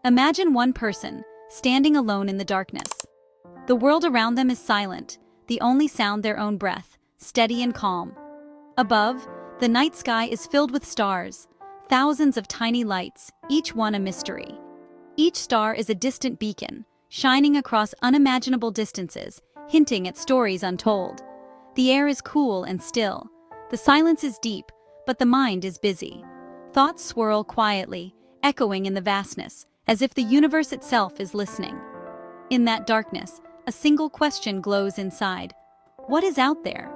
Imagine one person, standing alone in the darkness. The world around them is silent, the only sound their own breath, steady and calm. Above, the night sky is filled with stars, thousands of tiny lights, each one a mystery. Each star is a distant beacon, shining across unimaginable distances, hinting at stories untold. The air is cool and still. The silence is deep, but the mind is busy. Thoughts swirl quietly, echoing in the vastness, as if the universe itself is listening. In that darkness, a single question glows inside. What is out there?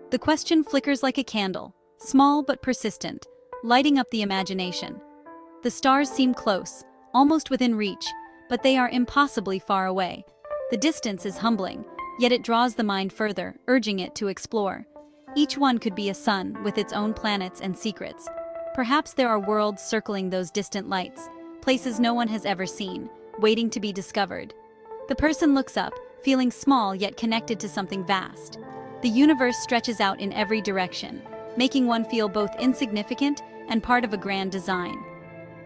The question flickers like a candle, small but persistent, lighting up the imagination. The stars seem close, almost within reach, but they are impossibly far away. The distance is humbling, yet it draws the mind further, urging it to explore. Each one could be a sun with its own planets and secrets. Perhaps there are worlds circling those distant lights, places no one has ever seen, waiting to be discovered. The person looks up, feeling small yet connected to something vast. The universe stretches out in every direction, making one feel both insignificant and part of a grand design.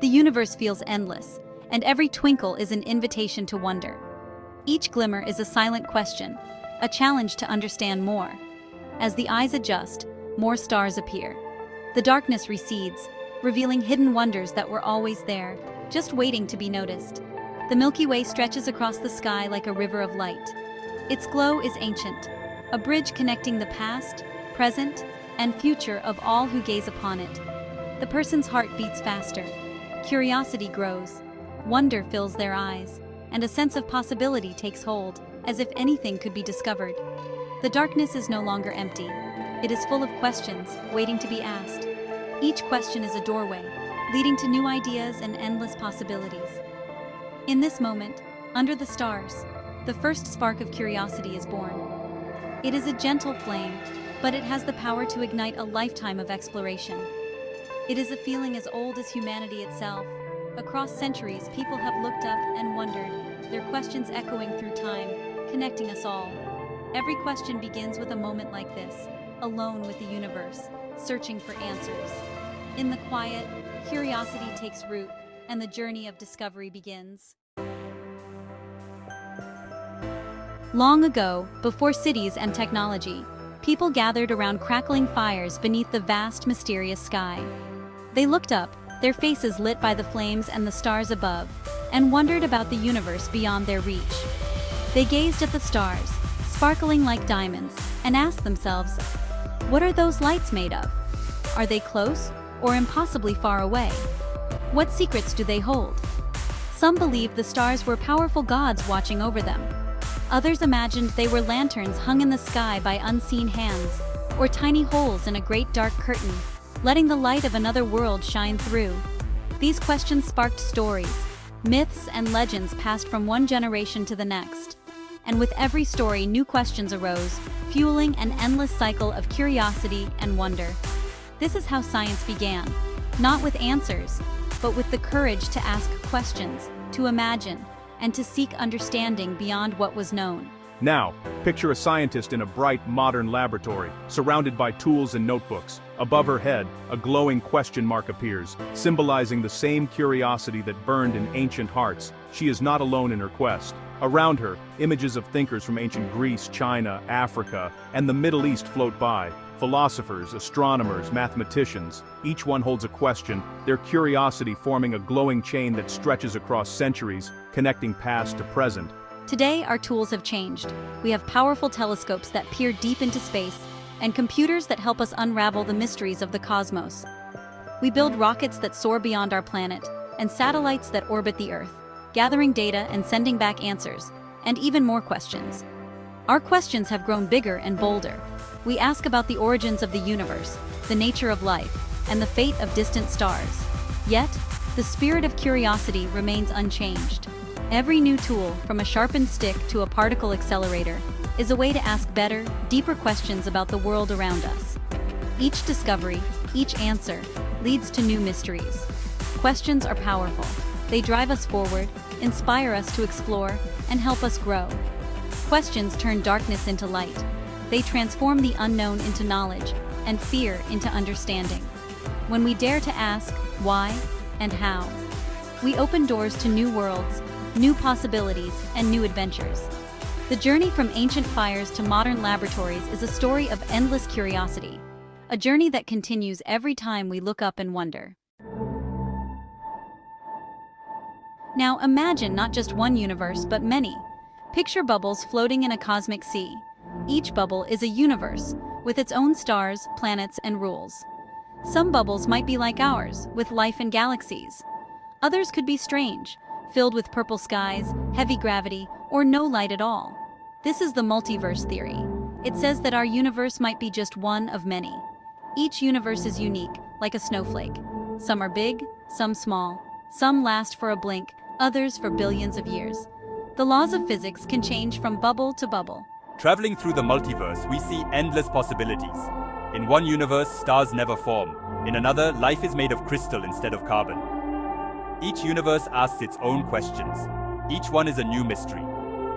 The universe feels endless, and every twinkle is an invitation to wonder. Each glimmer is a silent question, a challenge to understand more. As the eyes adjust, more stars appear. The darkness recedes, revealing hidden wonders that were always there, just waiting to be noticed. The Milky Way stretches across the sky like a river of light. Its glow is ancient, a bridge connecting the past, present, and future of all who gaze upon it. The person's heart beats faster. Curiosity grows. Wonder fills their eyes, and a sense of possibility takes hold, as if anything could be discovered. The darkness is no longer empty. It is full of questions, waiting to be asked. Each question is a doorway, leading to new ideas and endless possibilities. In this moment, under the stars, the first spark of curiosity is born. It is a gentle flame, but it has the power to ignite a lifetime of exploration. It is a feeling as old as humanity itself. Across centuries, people have looked up and wondered, their questions echoing through time, connecting us all. Every question begins with a moment like this, alone with the universe, searching for answers. In the quiet, curiosity takes root, and the journey of discovery begins. Long ago, before cities and technology, people gathered around crackling fires beneath the vast, mysterious sky. They looked up, their faces lit by the flames and the stars above, and wondered about the universe beyond their reach. They gazed at the stars, sparkling like diamonds, and asked themselves, what are those lights made of? Are they close or impossibly far away? What secrets do they hold? Some believed the stars were powerful gods watching over them. Others imagined they were lanterns hung in the sky by unseen hands, or tiny holes in a great dark curtain, letting the light of another world shine through. These questions sparked stories, myths and legends passed from one generation to the next. And with every story, new questions arose, fueling an endless cycle of curiosity and wonder. This is how science began, not with answers, but with the courage to ask questions, to imagine, and to seek understanding beyond what was known. Now, picture a scientist in a bright, modern laboratory, surrounded by tools and notebooks. Above her head, a glowing question mark appears, symbolizing the same curiosity that burned in ancient hearts. She is not alone in her quest. Around her, images of thinkers from ancient Greece, China, Africa, and the Middle East float by. Philosophers, astronomers, mathematicians, each one holds a question, their curiosity forming a glowing chain that stretches across centuries, connecting past to present. Today, our tools have changed. We have powerful telescopes that peer deep into space, and computers that help us unravel the mysteries of the cosmos. We build rockets that soar beyond our planet, and satellites that orbit the Earth, gathering data and sending back answers, and even more questions. Our questions have grown bigger and bolder. We ask about the origins of the universe, the nature of life, and the fate of distant stars. Yet, the spirit of curiosity remains unchanged. Every new tool, from a sharpened stick to a particle accelerator, is a way to ask better, deeper questions about the world around us. Each discovery, each answer, leads to new mysteries. Questions are powerful. They drive us forward, inspire us to explore, and help us grow. Questions turn darkness into light. They transform the unknown into knowledge, and fear into understanding. When we dare to ask why and how, we open doors to new worlds, new possibilities, and new adventures. The journey from ancient fires to modern laboratories is a story of endless curiosity, a journey that continues every time we look up and wonder. Now imagine not just one universe, but many. Picture bubbles floating in a cosmic sea. Each bubble is a universe, with its own stars, planets, and rules. Some bubbles might be like ours, with life and galaxies. Others could be strange, filled with purple skies, heavy gravity, or no light at all. This is the multiverse theory. It says that our universe might be just one of many. Each universe is unique, like a snowflake. Some are big, some small. Some last for a blink, others for billions of years. The laws of physics can change from bubble to bubble. Traveling through the multiverse, we see endless possibilities. In one universe, stars never form. In another, life is made of crystal instead of carbon. Each universe asks its own questions. Each one is a new mystery.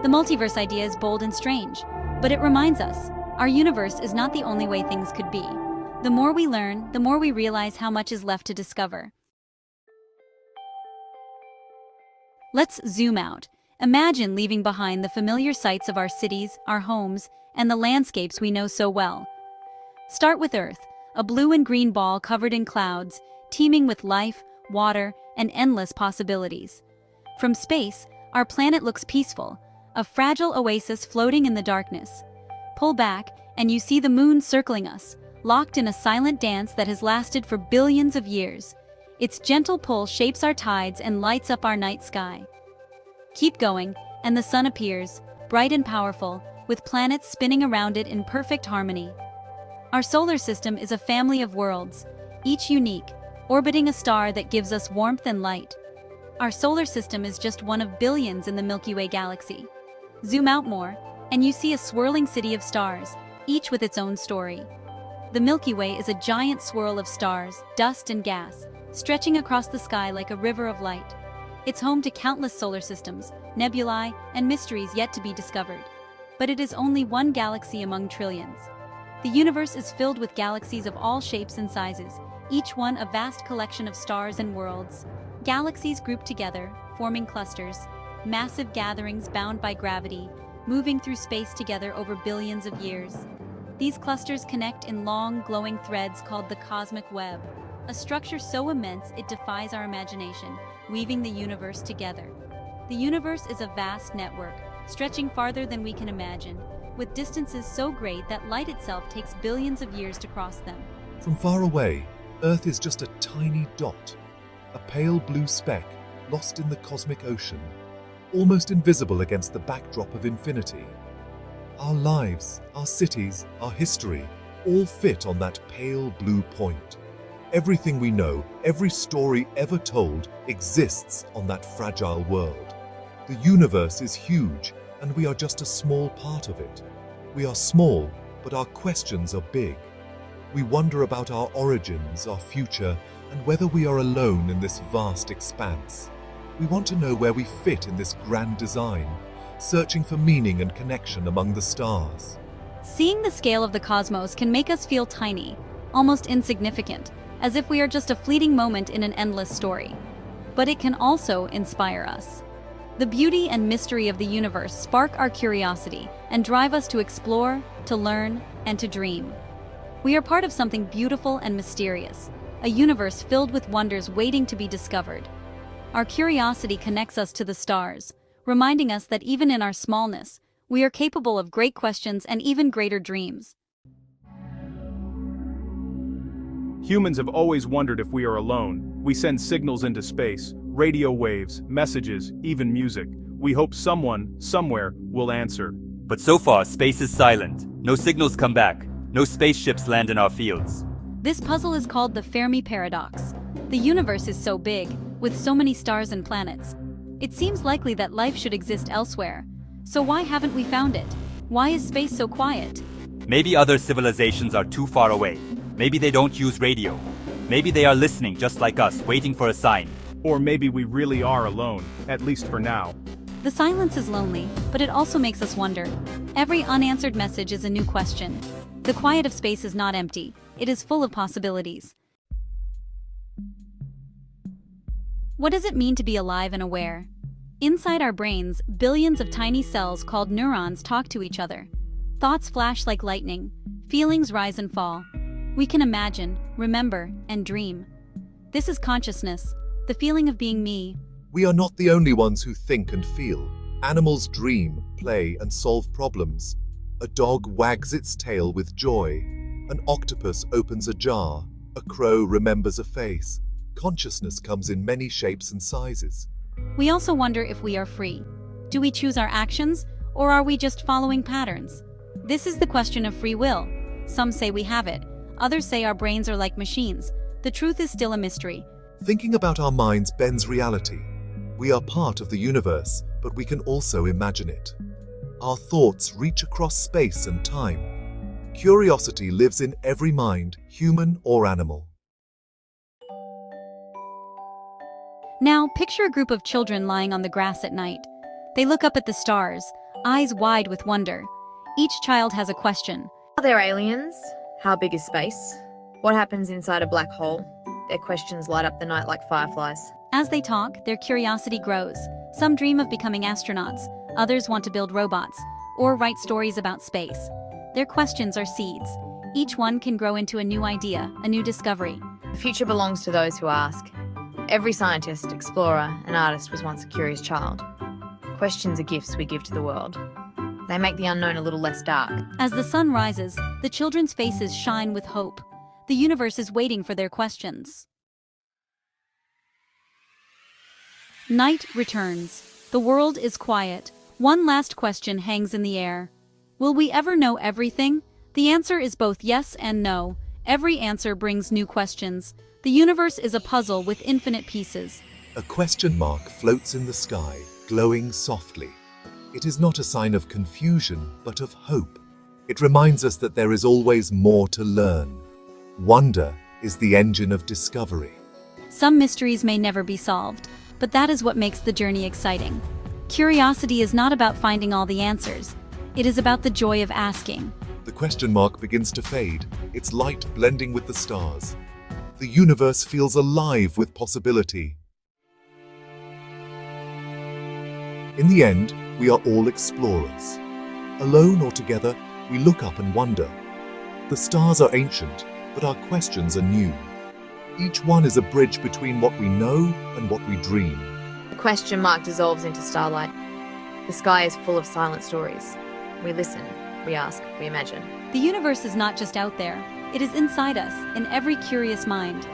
The multiverse idea is bold and strange, but it reminds us, our universe is not the only way things could be. The more we learn, the more we realize how much is left to discover. Let's zoom out. Imagine leaving behind the familiar sights of our cities, our homes, and the landscapes we know so well. Start with Earth, a blue and green ball covered in clouds, teeming with life, water, and endless possibilities. From space, our planet looks peaceful, a fragile oasis floating in the darkness. Pull back, and you see the moon circling us, locked in a silent dance that has lasted for billions of years. Its gentle pull shapes our tides and lights up our night sky. Keep going, and the sun appears, bright and powerful, with planets spinning around it in perfect harmony. Our solar system is a family of worlds, each unique, orbiting a star that gives us warmth and light. Our solar system is just one of billions in the Milky Way galaxy. Zoom out more, and you see a swirling city of stars, each with its own story. The Milky Way is a giant swirl of stars, dust and gas, stretching across the sky like a river of light. It's home to countless solar systems, nebulae, and mysteries yet to be discovered. But it is only one galaxy among trillions. The universe is filled with galaxies of all shapes and sizes, each one a vast collection of stars and worlds. Galaxies group together, forming clusters, massive gatherings bound by gravity, moving through space together over billions of years. These clusters connect in long, glowing threads called the cosmic web, a structure so immense it defies our imagination, weaving the universe together. The universe is a vast network, stretching farther than we can imagine, with distances so great that light itself takes billions of years to cross them. From far away, Earth is just a tiny dot, a pale blue speck lost in the cosmic ocean, almost invisible against the backdrop of infinity. Our lives, our cities, our history, all fit on that pale blue point. Everything we know, every story ever told, exists on that fragile world. The universe is huge, and we are just a small part of it. We are small, but our questions are big. We wonder about our origins, our future, and whether we are alone in this vast expanse. We want to know where we fit in this grand design, searching for meaning and connection among the stars. Seeing the scale of the cosmos can make us feel tiny, almost insignificant, as if we are just a fleeting moment in an endless story. But it can also inspire us. The beauty and mystery of the universe spark our curiosity and drive us to explore, to learn, and to dream. We are part of something beautiful and mysterious, a universe filled with wonders waiting to be discovered. Our curiosity connects us to the stars, reminding us that even in our smallness, we are capable of great questions and even greater dreams. Humans have always wondered if we are alone. We send signals into space, radio waves, messages, even music. We hope someone, somewhere, will answer. But so far, space is silent. No signals come back. No spaceships land in our fields. This puzzle is called the Fermi Paradox. The universe is so big, with so many stars and planets. It seems likely that life should exist elsewhere. So why haven't we found it? Why is space so quiet? Maybe other civilizations are too far away. Maybe they don't use radio. Maybe they are listening just like us, waiting for a sign. Or maybe we really are alone, at least for now. The silence is lonely, but it also makes us wonder. Every unanswered message is a new question. The quiet of space is not empty. It is full of possibilities. What does it mean to be alive and aware? Inside our brains, billions of tiny cells called neurons talk to each other. Thoughts flash like lightning. Feelings rise and fall. We can imagine, remember, and dream. This is consciousness, the feeling of being me. We are not the only ones who think and feel. Animals dream, play, and solve problems. A dog wags its tail with joy. An octopus opens a jar. A crow remembers a face. Consciousness comes in many shapes and sizes. We also wonder if we are free. Do we choose our actions, or are we just following patterns? This is the question of free will. Some say we have it. Others say our brains are like machines. The truth is still a mystery. Thinking about our minds bends reality. We are part of the universe, but we can also imagine it. Our thoughts reach across space and time. Curiosity lives in every mind, human or animal. Now, picture a group of children lying on the grass at night. They look up at the stars, eyes wide with wonder. Each child has a question. Are there aliens? How big is space? What happens inside a black hole? Their questions light up the night like fireflies. As they talk, their curiosity grows. Some dream of becoming astronauts, others want to build robots, or write stories about space. Their questions are seeds. Each one can grow into a new idea, a new discovery. The future belongs to those who ask. Every scientist, explorer, and artist was once a curious child. Questions are gifts we give to the world. They make the unknown a little less dark. As the sun rises, the children's faces shine with hope. The universe is waiting for their questions. Night returns. The world is quiet. One last question hangs in the air. Will we ever know everything? The answer is both yes and no. Every answer brings new questions. The universe is a puzzle with infinite pieces. A question mark floats in the sky, glowing softly. It is not a sign of confusion, but of hope. It reminds us that there is always more to learn. Wonder is the engine of discovery. Some mysteries may never be solved, but that is what makes the journey exciting. Curiosity is not about finding all the answers. It is about the joy of asking. The question mark begins to fade, its light blending with the stars. The universe feels alive with possibility. In the end, we are all explorers. Alone or together, we look up and wonder. The stars are ancient, but our questions are new. Each one is a bridge between what we know and what we dream. The question mark dissolves into starlight. The sky is full of silent stories. We listen, we ask, we imagine. The universe is not just out there. It is inside us, in every curious mind.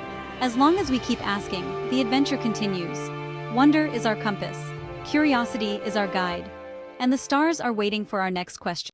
As long as we keep asking, the adventure continues. Wonder is our compass. Curiosity is our guide. And the stars are waiting for our next question.